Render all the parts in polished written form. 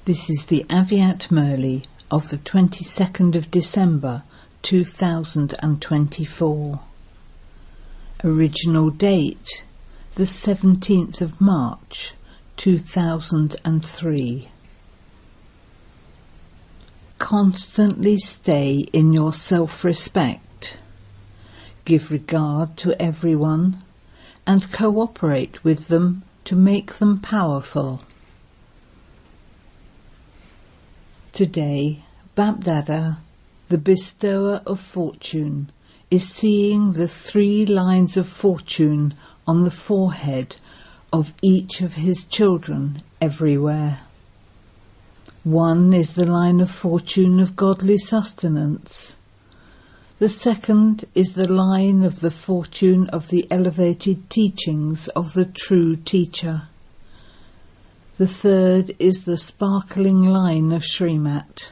This is the Avyakt Murli of the 22nd of December 2024. Original date the 17th of March 2003. Constantly stay in your self-respect. Give regard to everyone and cooperate with them to make them powerful. Today, BapDada, the bestower of fortune, is seeing the 3 lines of fortune on the forehead of each of his children everywhere. One is the line of fortune of godly sustenance. The second is the line of the fortune of the elevated teachings of the true teacher. The third is the sparkling line of Srimat.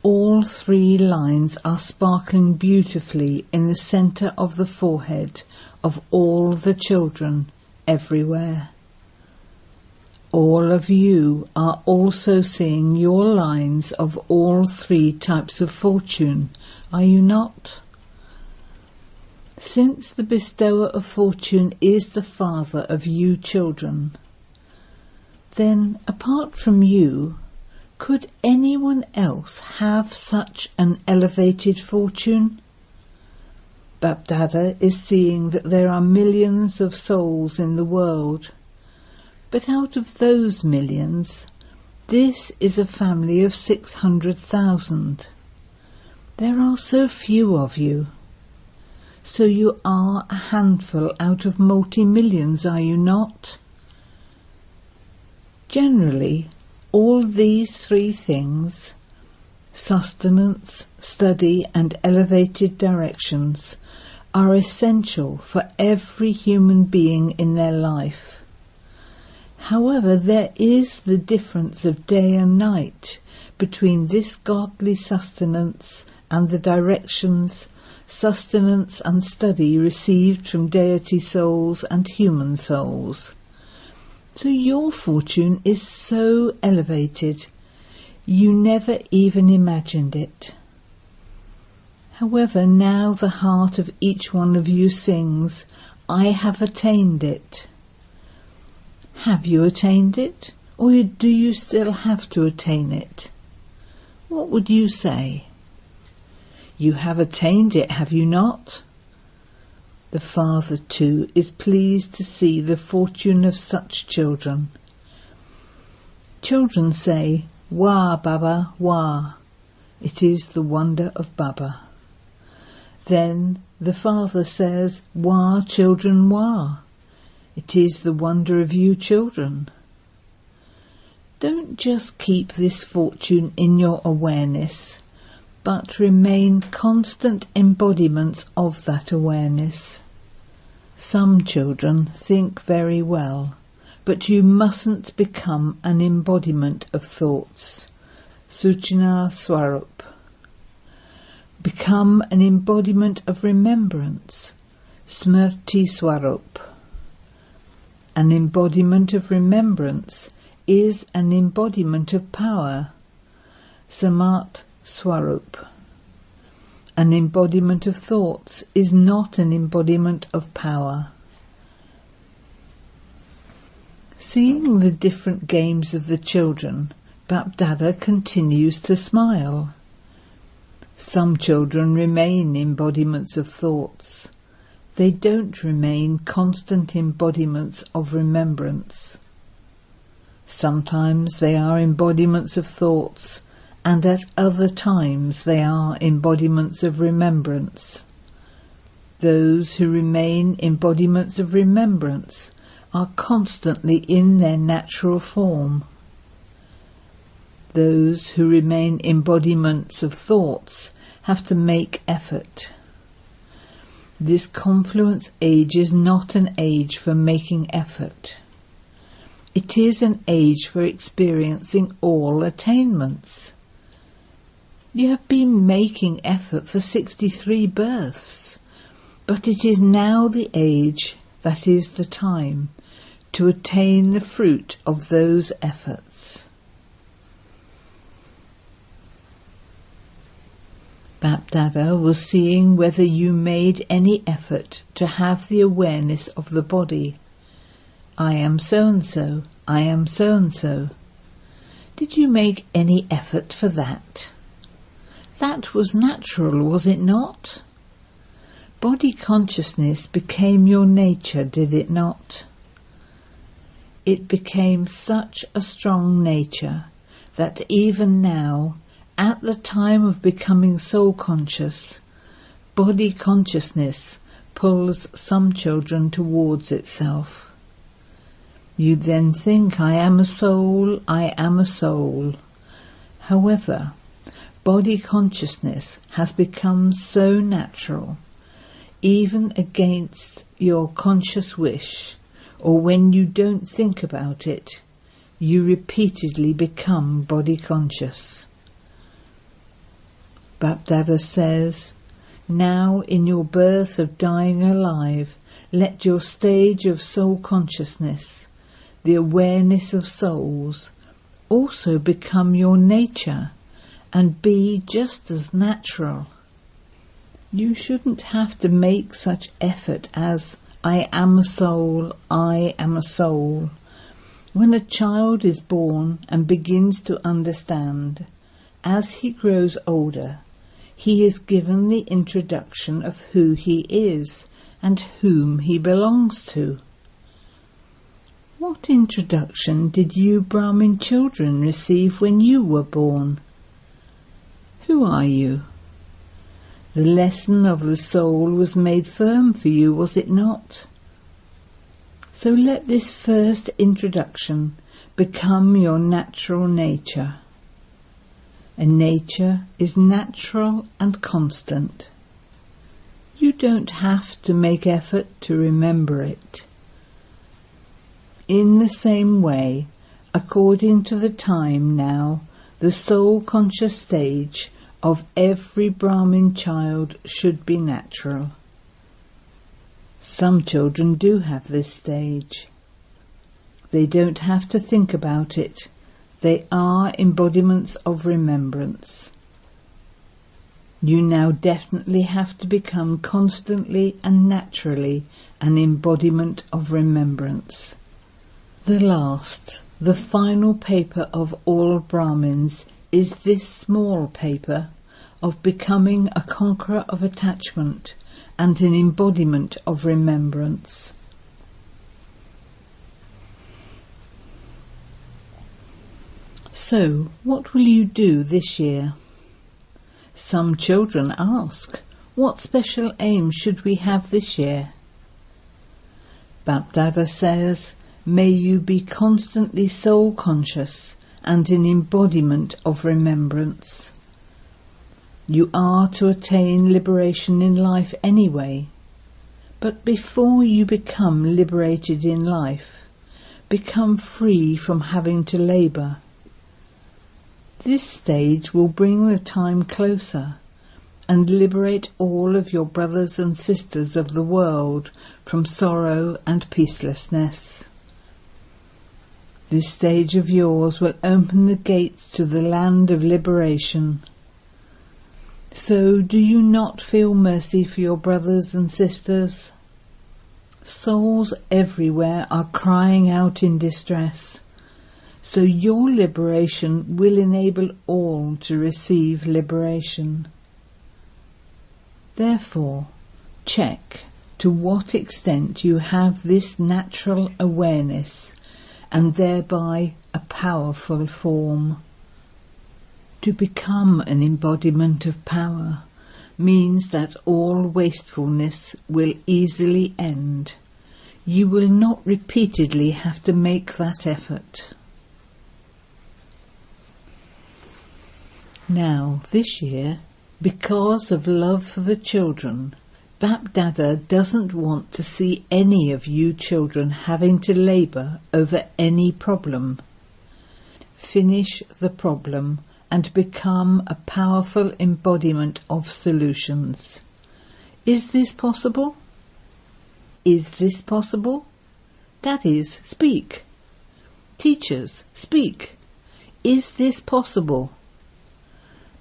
All 3 lines are sparkling beautifully in the centre of the forehead of all the children everywhere. All of you are also seeing your lines of all 3 types of fortune, are you not? Since the bestower of fortune is the father of you children, then, apart from you, could anyone else have such an elevated fortune? BapDada is seeing that there are millions of souls in the world, but out of those millions, this is a family of 600,000. There are so few of you. So you are a handful out of multi-millions, are you not? Generally, all these 3 things, sustenance, study and elevated directions, are essential for every human being in their life. However, there is the difference of day and night between this godly sustenance and the directions, sustenance and study received from deity souls and human souls. So your fortune is so elevated, you never even imagined it. However, now the heart of each one of you sings, I have attained it. Have you attained it, or do you still have to attain it? What would you say? You have attained it, have you not? The Father, too, is pleased to see the fortune of such children. Children say, Wah, Baba, wah. It is the wonder of Baba. Then the Father says, Wah, children, wah. It is the wonder of you children. Don't just keep this fortune in your awareness, but remain constant embodiments of that awareness. Some children think very well, but you mustn't become an embodiment of thoughts. Suchana Swarup. Become an embodiment of remembrance. Smrti Swarup. An embodiment of remembrance is an embodiment of power. Samat Swarup. An embodiment of thoughts is not an embodiment of power. Seeing the different games of the children, BapDada continues to smile. Some children remain embodiments of thoughts. They don't remain constant embodiments of remembrance. Sometimes they are embodiments of thoughts, and at other times they are embodiments of remembrance. Those who remain embodiments of remembrance are constantly in their natural form. Those who remain embodiments of thoughts have to make effort. This confluence age is not an age for making effort. It is an age for experiencing all attainments. You have been making effort for 63 births, but it is now the age, that is the time, to attain the fruit of those efforts. BapDada was seeing whether you made any effort to have the awareness of the body. I am so-and-so, I am so-and-so. Did you make any effort for that? That was natural, was it not? Body consciousness became your nature, did it not? It became such a strong nature that even now, at the time of becoming soul conscious, body consciousness pulls some children towards itself. You then think, I am a soul, I am a soul. However, body consciousness has become so natural, even against your conscious wish, or when you don't think about it, you repeatedly become body conscious. BapDada says, now in your birth of dying alive, let your stage of soul consciousness, the awareness of souls, also become your nature and be just as natural. You shouldn't have to make such effort as, I am a soul, I am a soul. When a child is born and begins to understand, as he grows older, he is given the introduction of who he is and whom he belongs to. What introduction did you Brahmin children receive when you were born? Who are you? The lesson of the soul was made firm for you, was it not? So let this first introduction become your natural nature. A nature is natural and constant. You don't have to make effort to remember it. In the same way, according to the time now, the soul-conscious stage of every Brahmin child should be natural. Some children do have this stage. They don't have to think about it. They are embodiments of remembrance. You now definitely have to become constantly and naturally an embodiment of remembrance. The last, the final paper of all Brahmins is this small paper of becoming a conqueror of attachment and an embodiment of remembrance. So, what will you do this year? Some children ask, what special aim should we have this year? BapDada says, may you be constantly soul conscious and an embodiment of remembrance. You are to attain liberation in life anyway, but before you become liberated in life, become free from having to labour. This stage will bring the time closer and liberate all of your brothers and sisters of the world from sorrow and peacelessness. This stage of yours will open the gates to the land of liberation. So do you not feel mercy for your brothers and sisters? Souls everywhere are crying out in distress. So your liberation will enable all to receive liberation. Therefore, check to what extent you have this natural awareness and thereby a powerful form. To become an embodiment of power means that all wastefulness will easily end. You will not repeatedly have to make that effort. Now, this year, because of love for the children, BapDada doesn't want to see any of you children having to labour over any problem. Finish the problem and become a powerful embodiment of solutions. Is this possible? Is this possible? That is, speak. Teachers, speak. Is this possible?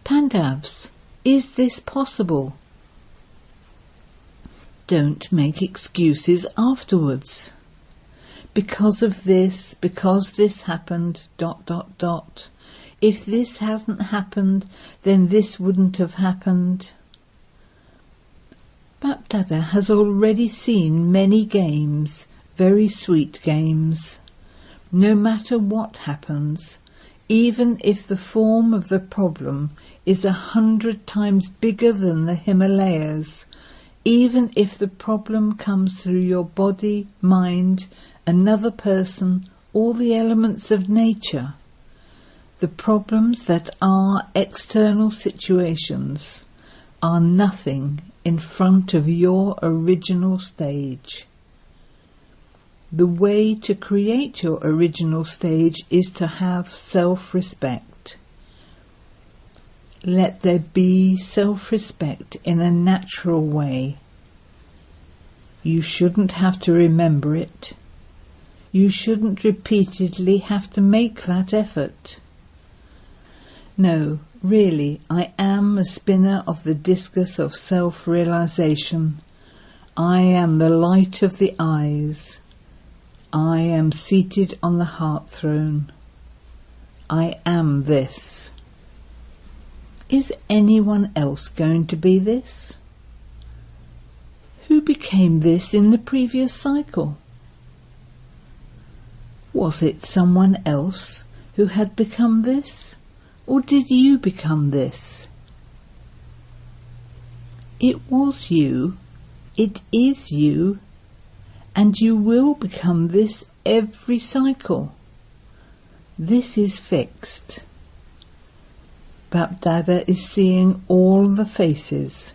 Pandavs, Is this possible? Don't make excuses afterwards. Because of this, because this happened, ... If this hasn't happened, then this wouldn't have happened. BapDada has already seen many games, very sweet games. No matter what happens, even if the form of the problem is 100 times bigger than the Himalayas, even if the problem comes through your body, mind, another person, all the elements of nature, the problems that are external situations are nothing in front of your original stage. The way to create your original stage is to have self-respect. Let there be self-respect in a natural way. You shouldn't have to remember it. You shouldn't repeatedly have to make that effort. No, really, I am a spinner of the discus of self-realization. I am the light of the eyes. I am seated on the heart throne. I am this. Is anyone else going to be this? Who became this in the previous cycle? Was it someone else who had become this? Or did you become this? It was you, it is you, and you will become this every cycle. This is fixed. BapDada is seeing all the faces.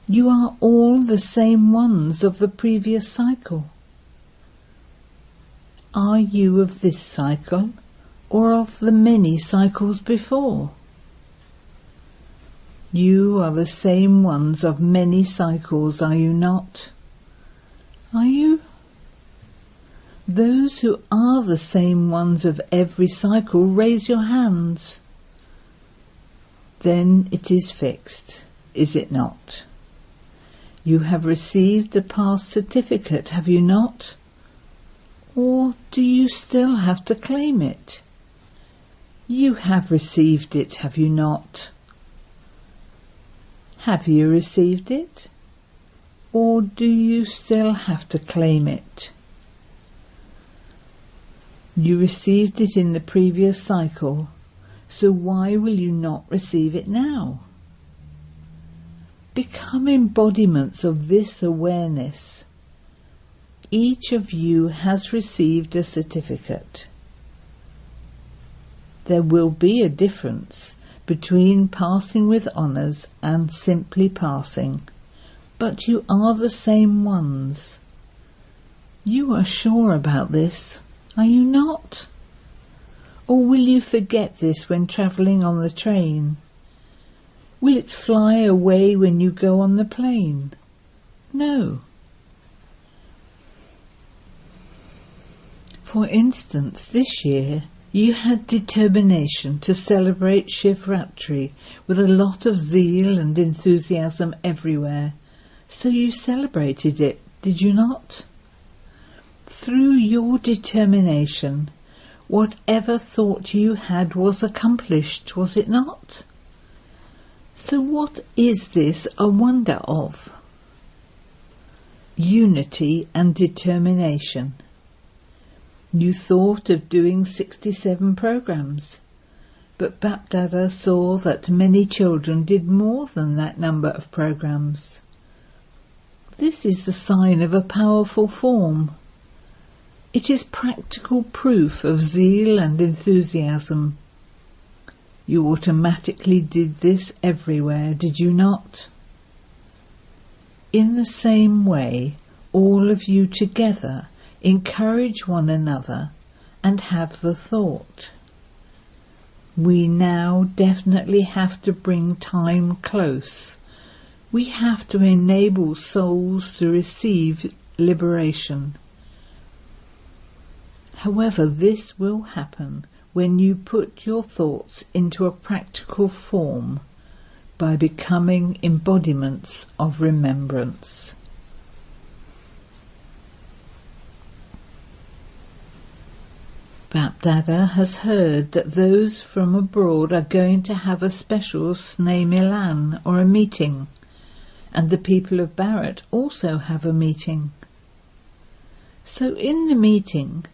You are all the same ones of the previous cycle. Are you of this cycle? Or of the many cycles before? You are the same ones of many cycles, are you not? Are you? Those who are the same ones of every cycle, raise your hands. Then it is fixed, is it not? You have received the past certificate, have you not? Or do you still have to claim it? You have received it, have you not? Have you received it? Or do you still have to claim it? You received it in the previous cycle, so why will you not receive it now? Become embodiments of this awareness. Each of you has received a certificate. There will be a difference between passing with honours and simply passing, but you are the same ones. You are sure about this, are you not? Or will you forget this when travelling on the train? Will it fly away when you go on the plane? No. For instance, this year you had determination to celebrate Shivratri with a lot of zeal and enthusiasm everywhere, so you celebrated it, did you not? Through your determination, whatever thought you had was accomplished, was it not? So what is this a wonder of? Unity and determination. You thought of doing 67 programs, but BapDada saw that many children did more than that number of programs. This is the sign of a powerful form. It is practical proof of zeal and enthusiasm. You automatically did this everywhere, did you not? In the same way, all of you together encourage one another and have the thought. We now definitely have to bring time close. We have to enable souls to receive liberation. However, this will happen when you put your thoughts into a practical form, by becoming embodiments of remembrance. BapDada has heard that those from abroad are going to have a special Sneh Milan or a meeting, and the people of Bharat also have a meeting. So in the meeting,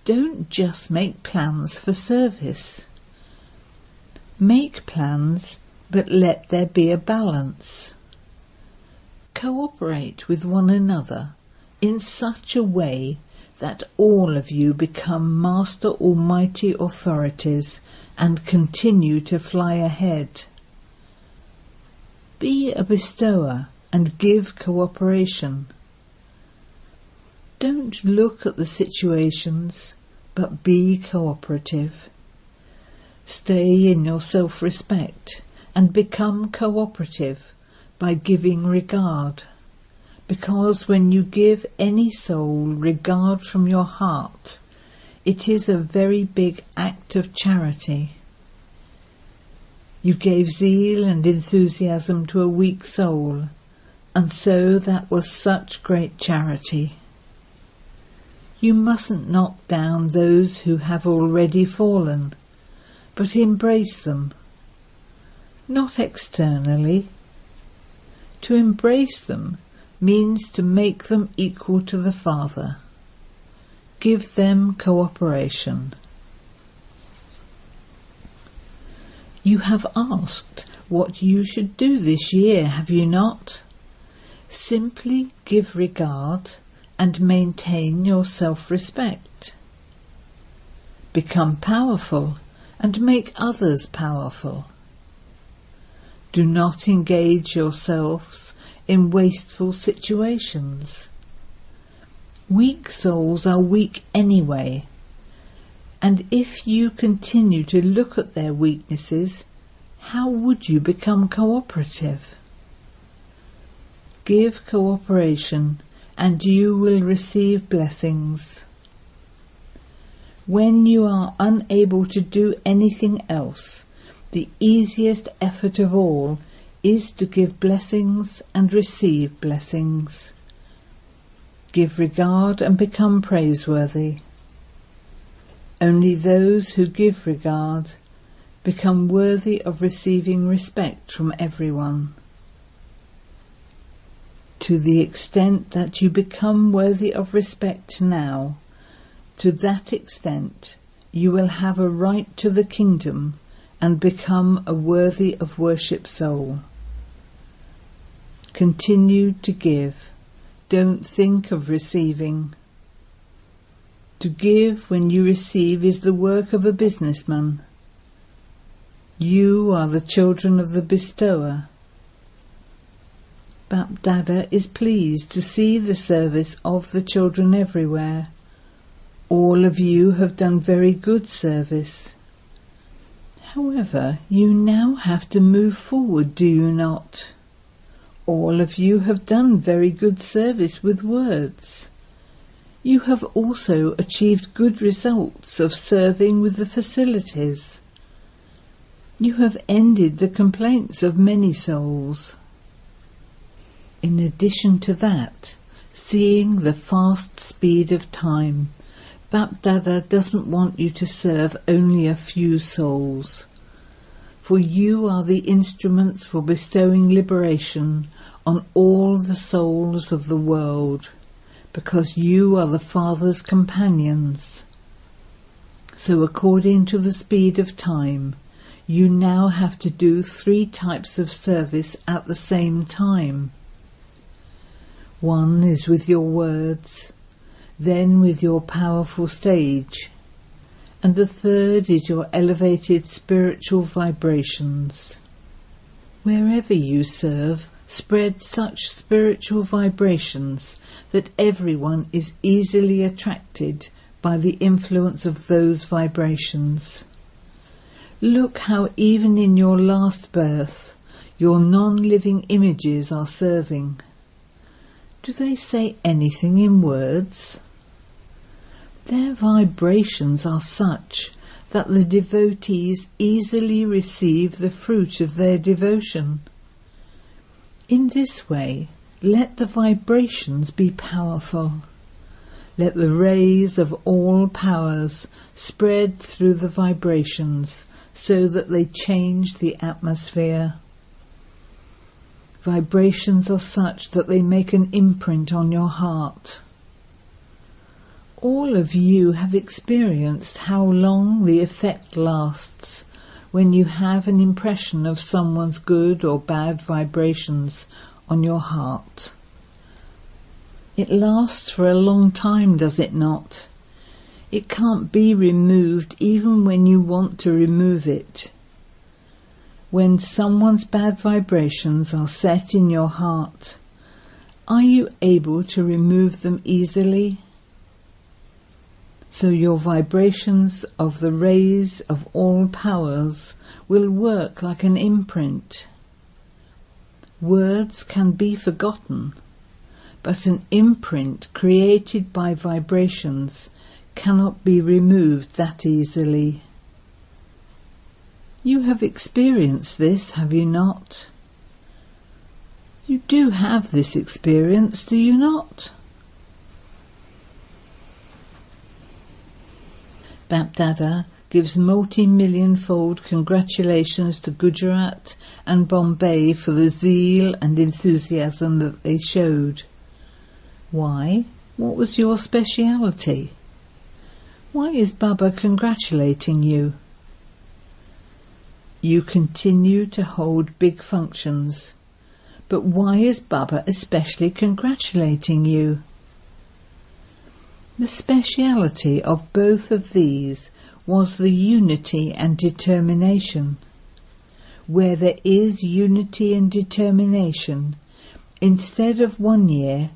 don't just make plans for service. Make plans, but let there be a balance. Cooperate with one another in such a way that all of you become Master Almighty authorities and continue to fly ahead. Be a bestower and give cooperation. Don't look at the situations, but be cooperative. Stay in your self-respect and become cooperative by giving regard, because when you give any soul regard from your heart, it is a very big act of charity. You gave zeal and enthusiasm to a weak soul, and so that was such great charity. You mustn't knock down those who have already fallen, but embrace them. Not externally. To embrace them means to make them equal to the Father. Give them cooperation. You have asked what you should do this year, have you not? Simply give regard and maintain your self-respect. Become powerful and make others powerful. Do not engage yourselves in wasteful situations. Weak souls are weak anyway, and if you continue to look at their weaknesses, how would you become cooperative? Give cooperation and you will receive blessings. When you are unable to do anything else, the easiest effort of all is to give blessings and receive blessings. Give regard and become praiseworthy. Only those who give regard become worthy of receiving respect from everyone. To the extent that you become worthy of respect now, to that extent you will have a right to the kingdom and become a worthy of worship soul. Continue to give. Don't think of receiving. To give when you receive is the work of a businessman. You are the children of the bestower. BapDada is pleased to see the service of the children everywhere. All of you have done very good service. However, you now have to move forward, do you not? All of you have done very good service with words. You have also achieved good results of serving with the facilities. You have ended the complaints of many souls. In addition to that, seeing the fast speed of time, BapDada doesn't want you to serve only a few souls, for you are the instruments for bestowing liberation on all the souls of the world, because you are the Father's companions. So according to the speed of time, you now have to do 3 types of service at the same time. One is with your words, then with your powerful stage, and the third is your elevated spiritual vibrations. Wherever you serve, spread such spiritual vibrations that everyone is easily attracted by the influence of those vibrations. Look how even in your last birth, your non-living images are serving. Do they say anything in words? Their vibrations are such that the devotees easily receive the fruit of their devotion. In this way, let the vibrations be powerful. Let the rays of all powers spread through the vibrations so that they change the atmosphere. Vibrations are such that they make an imprint on your heart. All of you have experienced how long the effect lasts when you have an impression of someone's good or bad vibrations on your heart. It lasts for a long time, does it not? It can't be removed even when you want to remove it. When someone's bad vibrations are set in your heart, are you able to remove them easily? So your vibrations of the rays of all powers will work like an imprint. Words can be forgotten, but an imprint created by vibrations cannot be removed that easily. You have experienced this, have you not? You do have this experience, do you not? BapDada gives multi-million-fold congratulations to Gujarat and Bombay for the zeal and enthusiasm that they showed. Why? What was your speciality? Why is Baba congratulating you? You continue to hold big functions, but why is Baba especially congratulating you? The speciality of both of these was the unity and determination. Where there is unity and determination, instead of 1 year,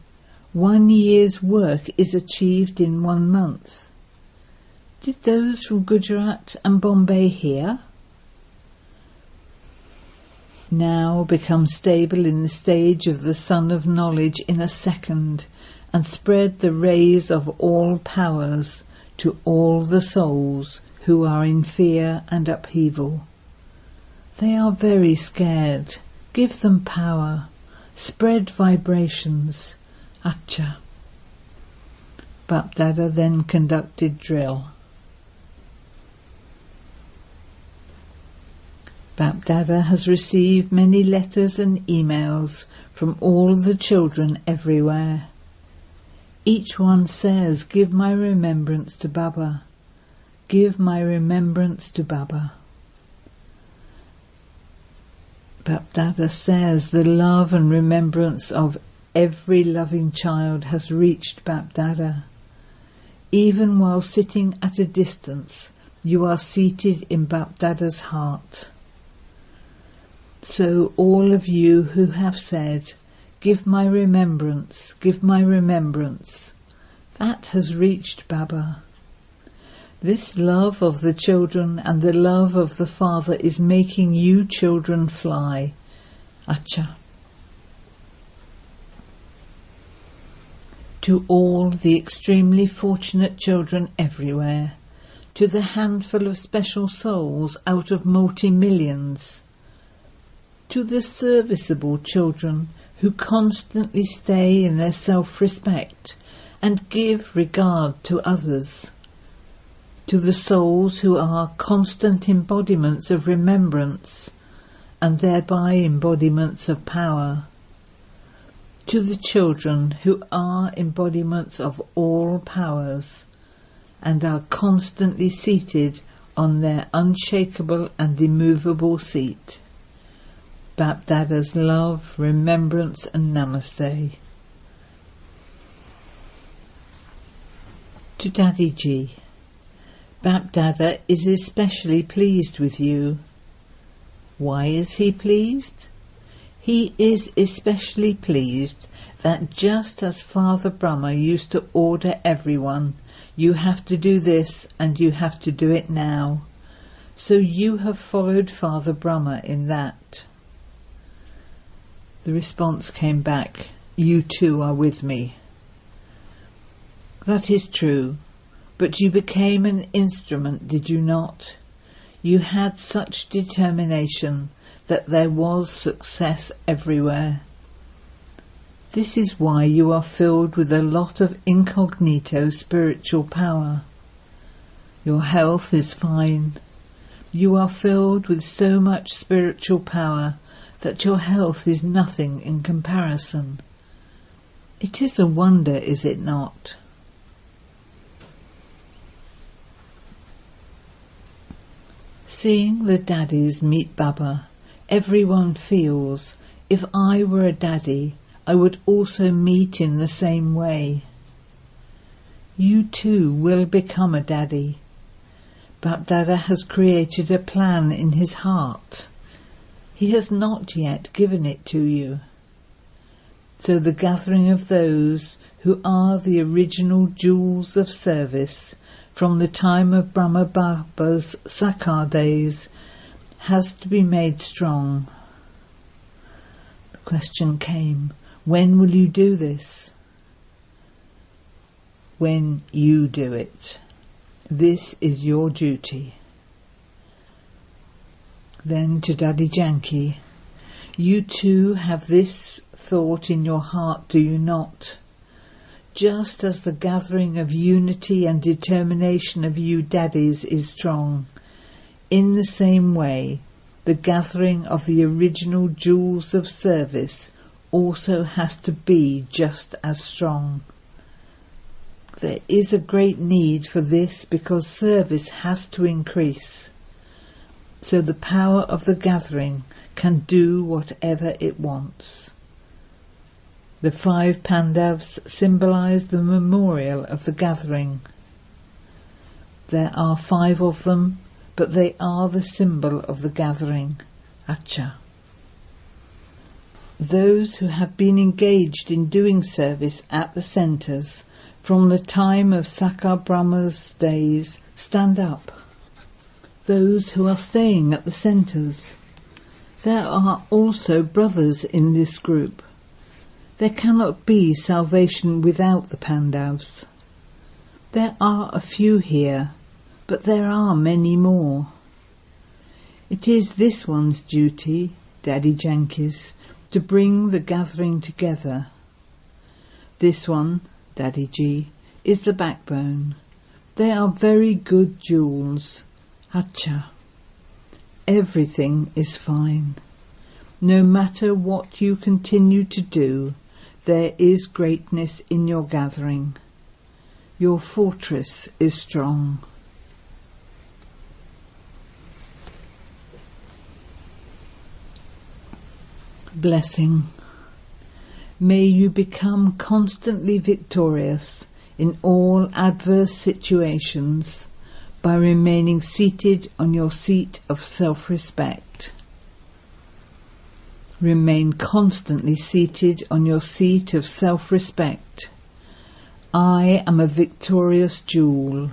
1 year's work is achieved in 1 month. Did those from Gujarat and Bombay hear? Now become stable in the stage of the sun of knowledge in a second, and spread the rays of all powers to all the souls who are in fear and upheaval. They are very scared. Give them power. Spread vibrations. Acha. BapDada then conducted drill. BapDada has received many letters and emails from all the children everywhere. Each one says, "Give my remembrance to Baba. Give my remembrance to Baba." BapDada says the love and remembrance of every loving child has reached BapDada. Even while sitting at a distance, you are seated in BapDada's heart. So all of you who have said, "Give my remembrance, give my remembrance," that has reached Baba. This love of the children and the love of the Father is making you children fly. Acha. To all the extremely fortunate children everywhere, to the handful of special souls out of multi-millions, to the serviceable children who constantly stay in their self-respect and give regard to others, to the souls who are constant embodiments of remembrance and thereby embodiments of power, to the children who are embodiments of all powers and are constantly seated on their unshakable and immovable seat. BapDada's love, remembrance and namaste. To Daddy Ji, BapDada is especially pleased with you. Why is he pleased? He is especially pleased that just as Father Brahma used to order everyone, "You have to do this and you have to do it now," so you have followed Father Brahma in that. The response came back, "You too are with me." That is true, but you became an instrument, did you not? You had such determination that there was success everywhere, This is why you are filled with a lot of incognito spiritual power. Your health is fine. You are filled with so much spiritual power that your health is nothing in comparison. It is a wonder, is it not? Seeing the daddies meet Baba, everyone feels, if I were a daddy, I would also meet in the same way. You too will become a daddy. BapDada has created a plan in his heart. He has not yet given it to you. So the gathering of those who are the original jewels of service from the time of Brahma Baba's Sakar days has to be made strong. The question came, when will you do this? When you do it. This is your duty. Then to Daddy Janki, you too have this thought in your heart, do you not? Just as the gathering of unity and determination of you daddies is strong, in the same way the gathering of the original jewels of service also has to be just as strong. There is a great need for this because service has to increase, so the power of the gathering can do whatever it wants. The 5 Pandavs symbolize the memorial of the gathering. There are 5 of them, but they are the symbol of the gathering. Acha. Those who have been engaged in doing service at the centres from the time of Sakar Brahma's days, stand up. Those who are staying at the centres. There are also brothers in this group. There cannot be salvation without the Pandavs. There are a few here, but there are many more. It is this one's duty, Daddy Janki's, to bring the gathering together. This one, Daddy G, is the backbone. They are very good jewels. Acha. Everything is fine. No matter what you continue to do, there is greatness in your gathering. Your fortress is strong. Blessing. May you become constantly victorious in all adverse situations by remaining seated on your seat of self-respect. Remain constantly seated on your seat of self-respect. I am a victorious jewel.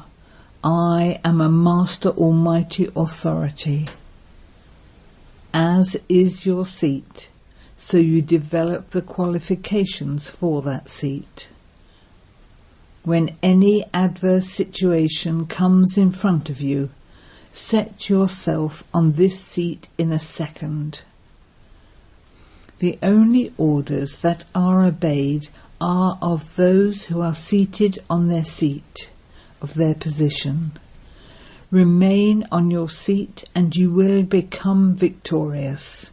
I am a Master Almighty Authority. As is your seat, so you develop the qualifications for that seat. When any adverse situation comes in front of you, set yourself on this seat in a second. The only orders that are obeyed are of those who are seated on their seat, of their position. Remain on your seat and you will become victorious.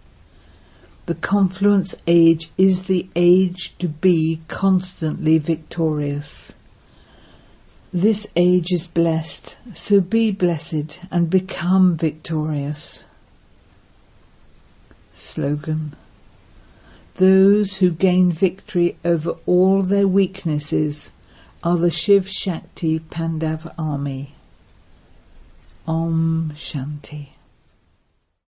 The confluence age is the age to be constantly victorious. This age is blessed, so be blessed and become victorious. Slogan. Those who gain victory over all their weaknesses are the Shiv Shakti Pandav army. Om Shanti.